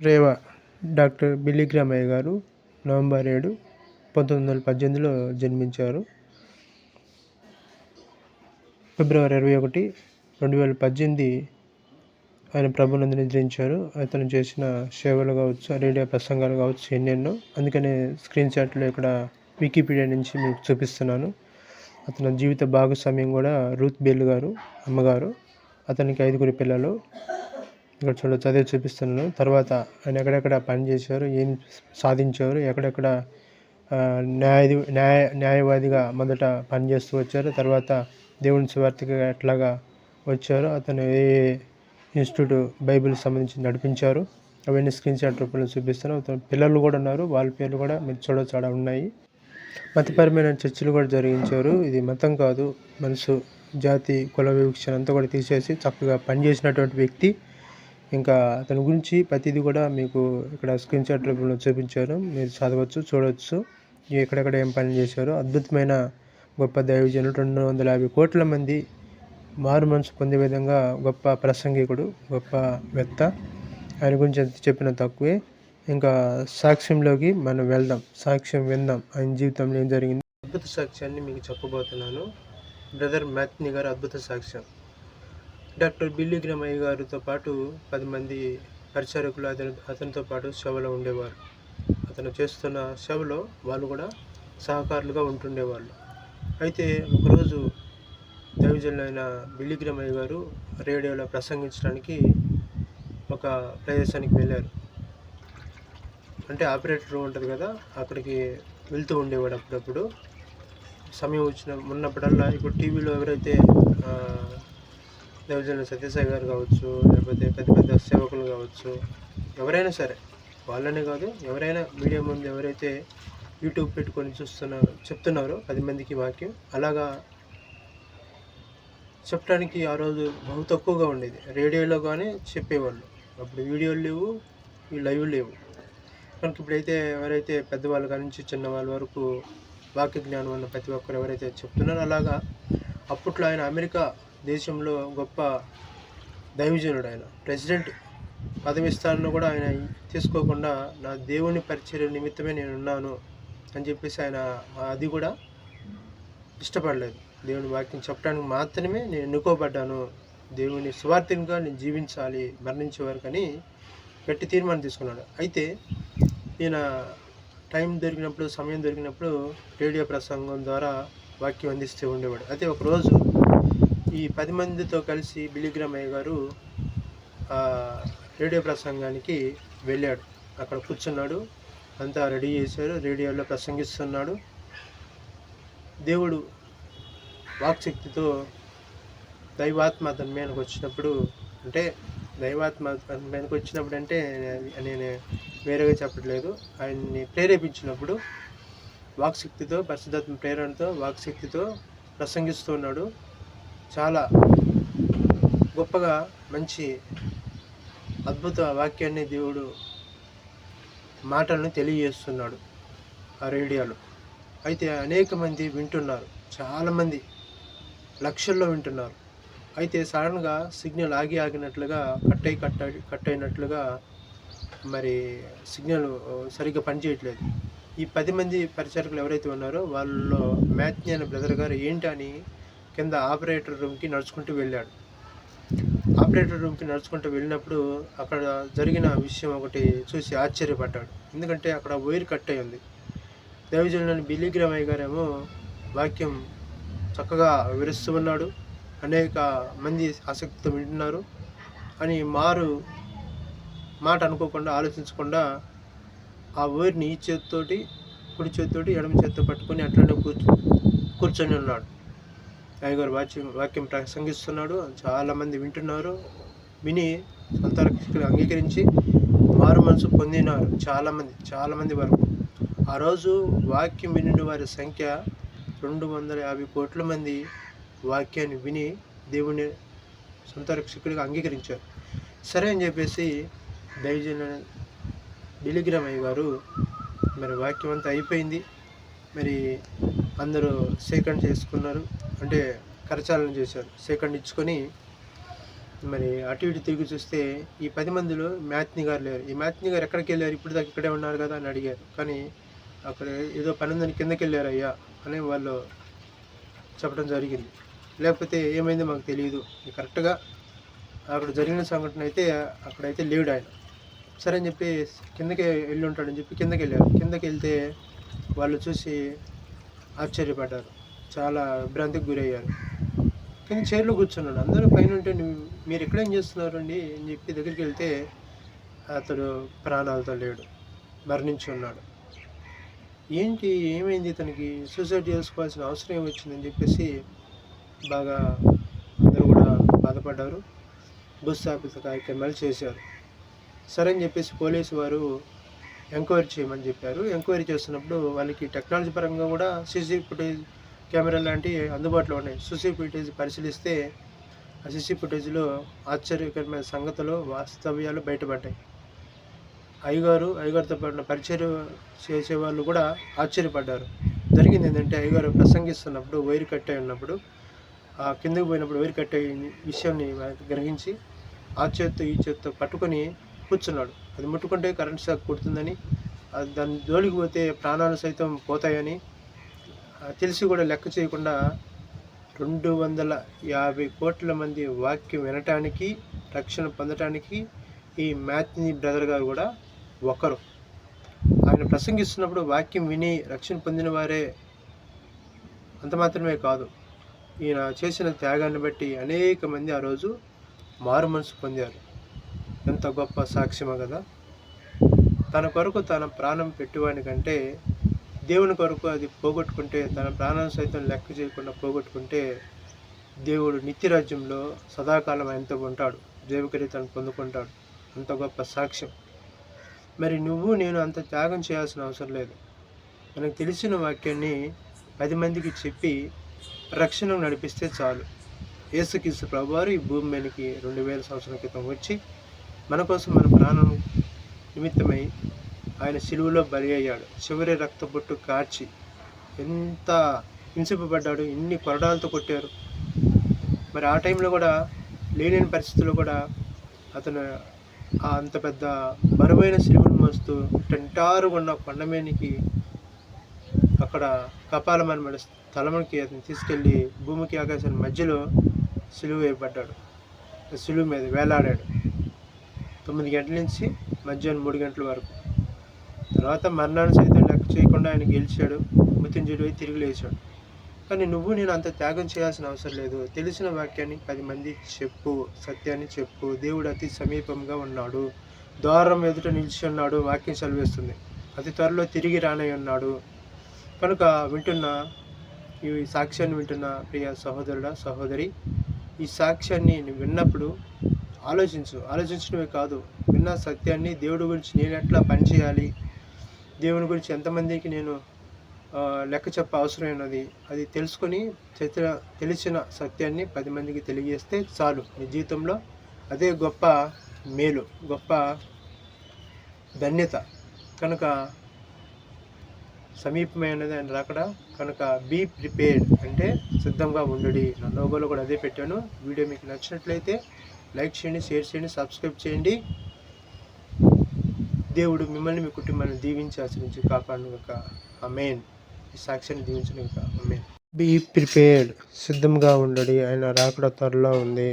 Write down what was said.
Rewa doctor బిల్లిగ్రామ్ అయ్య గారు November 7, 1918లో జన్మించారు. ఫిబ్రవరి 21, 2018 ఆయన ప్రభునందు నిద్రించారు. అతను చేసిన సేవలు కావచ్చు, రేడియో ప్రసంగాలు కావచ్చు, ఎన్నెన్నో. అందుకనే స్క్రీన్ షాట్లో ఇక్కడ వికీపీడియా నుంచి మీకు చూపిస్తున్నాను. అతని జీవిత భాగస్వామ్యం కూడా రూత్ బెల్ గారు, అమ్మగారు. అతనికి 5 పిల్లలు. ఇక్కడ చదివి చూపిస్తున్నాను. తర్వాత ఆయన ఎక్కడెక్కడ పనిచేశారు, ఏం సాధించారు, ఎక్కడెక్కడ న్యాయవాదిగా మొదట పనిచేస్తూ వచ్చారు, తర్వాత దేవుని సువార్తగా ఎట్లాగా వచ్చారు, అతను ఏ ఇన్స్టిట్యూట్ బైబిల్ సంబంధించి నడిపించారు, అవన్నీ స్క్రీన్ షాట్ రూపంలో చూపిస్తాను. పిల్లలు కూడా ఉన్నారు, వాళ్ళ పేర్లు కూడా మీరు చూడవచ్చు, ఆడ ఉన్నాయి. మతపరమైన చర్చలు కూడా జరిగించారు. ఇది మతం కాదు, మనసు, జాతి, కుల వివక్షణ అంతా కూడా తీసేసి చక్కగా పనిచేసినటువంటి వ్యక్తి. ఇంకా అతని గురించి ప్రతిదీ కూడా మీకు ఇక్కడ స్క్రీన్ షాట్ రూపంలో చూపించారు, మీరు చదవచ్చు, చూడవచ్చు. ఎక్కడెక్కడ ఏం పని చేశారు. అద్భుతమైన గొప్ప దైవజనులు, 250 కోట్ల మంది మారు మనసు పొందే విధంగా గొప్ప ప్రసంగికుడు, గొప్ప వేత్త. ఆయన గురించి ఎంత చెప్పినా తక్కువే. ఇంకా సాక్ష్యంలోకి మనం వెళ్దాం, సాక్ష్యం విందాం, ఆయన జీవితంలో ఏం జరిగింది. అద్భుత సాక్ష్యాన్ని మీకు చెప్పబోతున్నాను. బ్రదర్ మ్యాథ్ని గారు అద్భుత సాక్ష్యం. డాక్టర్ బిల్లిగ్రామ్ అయ్య గారితో పాటు 10 మంది పరిచారకులు అతనితో పాటు సేవలో ఉండేవారు. అతను చేస్తున్న సేవలో వాళ్ళు కూడా సహకారులుగా ఉంటుండేవాళ్ళు. అయితే ఒకరోజు దైవజనులైన బిల్లిగ్రామ్ అయ్య గారు రేడియోలో ప్రసంగించడానికి ఒక ప్రదేశానికి వెళ్ళారు. అంటే ఆపరేటర్ రూమ్ ఉంటుంది కదా, అక్కడికి వెళ్తూ ఉండేవాడు అప్పుడప్పుడు. సమయం ఉన్నప్పుడల్లా ఇప్పుడు టీవీలో ఎవరైతే దైవజనులు సత్యసాయి గారు కావచ్చు, లేకపోతే పెద్ద పెద్ద సేవకులు కావచ్చు, ఎవరైనా సరే, వాళ్ళనే కాదు, ఎవరైనా మీడియా ముందు ఎవరైతే యూట్యూబ్ పెట్టుకొని చెప్తున్నారో 10 మందికి వాక్యం, అలాగా చెప్పడానికి ఆ రోజు బహు తక్కువగా ఉండేది. రేడియోలో కానీ చెప్పేవాళ్ళు. అప్పుడు వీడియోలు లేవు, ఈ లైవ్ లేవు. కనుక ఇప్పుడైతే ఎవరైతే పెద్దవాళ్ళ కాడి నుంచి చిన్నవాళ్ళ వరకు వాక్య జ్ఞానం ఉన్న ప్రతి ఒక్కరు ఎవరైతే చెప్తున్నారో, అలాగా అప్పట్లో ఆయన అమెరికా దేశంలో గొప్ప దైవజనుడు. ఆయన ప్రెసిడెంట్ పదవి స్థానంలో కూడా ఆయన తీసుకోకుండా నా దేవుని పరిచర్య నిమిత్తమే నేను ఉన్నాను అని చెప్పేసి ఆయన అది కూడా ఇష్టపడలేదు. దేవుని వాక్యం చెప్పడానికి మాత్రమే నేను ఎన్నుకోబడ్డాను, దేవుని స్వార్థంగా నేను జీవించాలి మరణించే వరకు అని గట్టి తీర్మానం తీసుకున్నాడు. అయితే ఈయన టైం దొరికినప్పుడు, సమయం దొరికినప్పుడు రేడియో ప్రసంగం ద్వారా వాక్యం అందిస్తూ ఉండేవాడు. అయితే ఒకరోజు ఈ 10 మందితో కలిసి బిల్లిగ్రామ్ అయ్య గారు రేడియో ప్రసంగానికి వెళ్ళాడు. అక్కడ కూర్చున్నాడు, అంతా రెడీ చేశారు, రేడియోలో ప్రసంగిస్తున్నాడు. దేవుడు వాక్శక్తితో దైవాత్మ అతని మీదకి వచ్చినప్పుడు, అంటే దైవాత్మ అతని మీదకి వచ్చినప్పుడు అంటే నేను వేరేగా చెప్పట్లేదు, ఆయన్ని ప్రేరేపించినప్పుడు వాక్శక్తితో, పరిశుద్ధాత్మ ప్రేరణతో వాక్శక్తితో ప్రసంగిస్తున్నాడు. చాలా గొప్పగా మంచి అద్భుత వాక్యాన్ని దేవుడు మాటలను తెలియజేస్తున్నాడు ఆ రేడియోలో. అయితే అనేక మంది వింటున్నారు, చాలామంది లక్షల్లో వింటున్నారు. అయితే సడన్గా సిగ్నల్ ఆగినట్లుగా కట్ అయినట్లుగా మరి సిగ్నల్ సరిగ్గా పనిచేయట్లేదు. ఈ 10 మంది పరిచారకులు ఎవరైతే ఉన్నారో వాళ్ళలో మ్యాథ్ని అనే బ్రదర్ గారు ఏంటని కింద ఆపరేటర్ రూమ్కి నడుచుకుంటూ వెళ్ళాడు. ఆపరేటర్ రూమ్కి నడుచుకుంటూ వెళ్ళినప్పుడు అక్కడ జరిగిన విషయం ఒకటి చూసి ఆశ్చర్యపడ్డాడు. ఎందుకంటే అక్కడ వైర్ కట్ అయి ఉంది. దైవజనులైన బిల్లిగ్రామ్ అయ్య గారేమో వాక్యం చక్కగా వివరిస్తూ ఉన్నాడు, అనేక మంది ఆసక్తితో వింటున్నారు అని మాట అనుకోకుండా, ఆలోచించకుండా ఆ వైర్ని ఈ చేతితోటి, కుడి చేతితోటి, ఎడమ చేతితో పట్టుకొని అట్లనే కూర్చొని ఉన్నాడు. అయ్యగారు వాక్యం ప్రసంగిస్తున్నాడు, చాలామంది వింటున్నారు. విని సంతారక్షకులు అంగీకరించి మారు మనసు పొందినారు చాలామంది వరకు. ఆ రోజు వాక్యం వినిన వారి సంఖ్య 250 కోట్ల మంది వాక్యాన్ని విని దేవుని సంతారక్షకుడిగా అంగీకరించారు. సరే అని చెప్పేసి దైవజనులైన బిల్లిగ్రామ్ అయ్య గారు మరి వాక్యం అంతా అయిపోయింది. మరి అందరూ సేకండ్ చేసుకున్నారు, అంటే కరచాలనం చేశారు. సేకండ్ ఇచ్చుకొని మరి అటు ఇటు తిరిగి చూస్తే ఈ 10 మందిలో మ్యాథ్ని గారు లేరు. ఈ మ్యాథ్ని గారు ఎక్కడికి వెళ్ళారు, ఇప్పుడు దాకా ఇక్కడే ఉన్నారు కదా అని అడిగారు. కానీ అక్కడ ఏదో పని ఉందని కిందకి వెళ్ళారు అయ్యా అని వాళ్ళు చెప్పడం జరిగింది. లేకపోతే ఏమైందో మాకు తెలియదు. కరెక్ట్గా అక్కడ జరిగిన సంఘటన అయితే అక్కడైతే లేడు ఆయన. సరే అని చెప్పి కిందకి వెళ్ళి ఉంటాడని చెప్పి కిందకి వెళ్ళారు. కిందకి వెళ్తే వాళ్ళు చూసి ఆశ్చర్యపడ్డారు, చాలా విభ్రాంతికి గురయ్యారు. కింద చైర్లో కూర్చున్నాడు. అందరూ పైన ఉంటే మీరు ఎక్కడేం చేస్తున్నారు అండి అని చెప్పి దగ్గరికి వెళ్తే అతడు ప్రాణాలతో లేడు, మరణించి ఉన్నాడు. ఏంటి ఏమైంది, ఇతనికి సూసైడ్ చేసుకోవాల్సిన అవసరం ఏమొచ్చిందని చెప్పేసి బాగా అందరూ కూడా బాధపడ్డారు. భూస్థాపిత కార్యక్రమాలు చేశారు. సరే అని చెప్పేసి పోలీసు వారు ఎంక్వైరీ చేయమని చెప్పారు. ఎంక్వైరీ చేస్తున్నప్పుడు వాళ్ళకి టెక్నాలజీ పరంగా కూడా సీసీ ఫుటేజ్ కెమెరా లాంటివి అందుబాటులో ఉన్నాయి. సీసీ ఫుటేజ్ పరిశీలిస్తే ఆ సీసీ ఫుటేజ్లో ఆశ్చర్యకరమైన సంగతులు, వాస్తవ్యాలు బయటపడ్డాయి. అయ్యగారితో పాటు పరిచయం చేసేవాళ్ళు కూడా ఆశ్చర్యపడ్డారు. జరిగింది ఏంటంటే, అయ్యగారు ప్రసంగిస్తున్నప్పుడు వైరు కట్ అయి ఉన్నప్పుడు, కిందకి పోయినప్పుడు వైరు కట్ అయ్యి విషయాన్ని గ్రహించి ఆ చేత్తో ఈ చేత్తో పట్టుకొని కూర్చున్నాడు. అది ముట్టుకుంటే కరెంట్ షాక్ కొడుతుందని, దాని జోలికి పోతే ప్రాణాలు సైతం పోతాయని తెలిసి కూడా లెక్క చేయకుండా 250 కోట్ల మంది వాక్యం వినటానికి, రక్షణ పొందటానికి ఈ మ్యాథ్ని బ్రదర్ గారు కూడా ఒకరు. ఆయన ప్రసంగిస్తున్నప్పుడు వాక్యం విని రక్షణ పొందిన వారే అంత మాత్రమే కాదు, ఈయన చేసిన త్యాగాన్ని బట్టి అనేక మంది ఆ రోజు మారు మనసు పొందారు. ఎంత గొప్ప సాక్ష్యమో కదా. తన కొరకు తన ప్రాణం పెట్టువాని కంటే దేవుని కొరకు అది పోగొట్టుకుంటే, తన ప్రాణాన్ని సైతం లెక్క చేయకుండా పోగొట్టుకుంటే దేవుడు నిత్యరాజ్యంలో సదాకాలం ఆయనతో ఉంటాడు, జీవకిరీతాన్ని పొందుకుంటాడు. అంత గొప్ప సాక్ష్యం. మరి నువ్వు నేను అంత త్యాగం చేయాల్సిన అవసరం లేదు. మనకు తెలిసిన వాక్యాన్ని 10 మందికి చెప్పి రక్షణకు నడిపిస్తే చాలు. యేసుక్రీస్తు ప్రభువారు ఈ భూమి మీదకి 2000 సంవత్సరాల క్రితం వచ్చి మన కోసం మన ప్రాణం నిమిత్తమై ఆయన సిలువలో బలి అయ్యాడు. చివరి రక్తబొట్టు కార్చి ఎంత హింసింపబడ్డాడు, ఎన్ని కొరడాలతో కొట్టారు. మరి ఆ టైంలో కూడా లేని పరిస్థితుల్లో కూడా అతను అంత పెద్ద బరువైన సిలువను మోస్తూ టెంటారుగా ఉన్న కొండమేనికి అక్కడ కపాలమని స్థలమునికి అతను తీసుకెళ్ళి భూమికి ఆకాశాన్ని మధ్యలో సిలువ వేయబడ్డాడు. సిలువ మీద వేలాడాడు 9 గంటల నుంచి మధ్యాహ్నం 3 గంటల వరకు. తర్వాత మరణాన్ని సైతం లెక్క చేయకుండా ఆయన గెలిచాడు, మృత్యుంజయుడై తిరిగి లేచాడు. కానీ నువ్వు నేను అంత త్యాగం చేయాల్సిన అవసరం లేదు. తెలిసిన వాక్యాన్ని 10 మంది చెప్పు, సత్యాన్ని చెప్పు. దేవుడు అతి సమీపంగా ఉన్నాడు, ద్వారం ఎదుట నిలిచి ఉన్నాడు, వాక్యం సెలవిస్తుంది. అతి త్వరలో తిరిగి రానై ఉన్నాడు. కనుక ఈ సాక్ష్యాన్ని వింటున్న ప్రియ సహోదరుడా, సహోదరి, ఈ సాక్ష్యాన్ని నువ్వు విన్నప్పుడు ఆలోచించడమే కాదు, విన్న సత్యాన్ని దేవుడి గురించి నేను ఎట్లా పనిచేయాలి, దేవుని గురించి ఎంతమందికి నేను లెక్క చెప్ప అవసరమైనది, అది తెలుసుకొని తెలిసిన సత్యాన్ని 10 మందికి తెలియజేస్తే చాలు. నీ జీవితంలో అదే గొప్ప మేలు, గొప్ప ధన్యత. కనుక సమీపమైనది ఆయన రాకడా. కనుక బీ ప్రిపేర్డ్ అంటే సిద్ధంగా ఉండుడి. నా లోగోలో కూడా అదే పెట్టాను. వీడియో మీకు నచ్చినట్లయితే లైక్ చేయండి, షేర్ చేయండి, సబ్స్క్రైబ్ చేయండి. దేవుడు మిమ్మల్ని, మీ కుటుంబాన్ని దీవించి ఆశ్రయించి కాపాడును గాక. ఆమేన్. ఈ సాక్ష్యాన్ని దీవించును గాక. ఆమేన్. బీ ప్రిపేర్డ్, సిద్ధంగా ఉండుడి, ఆయన రాకడా త్వరలో ఉంది.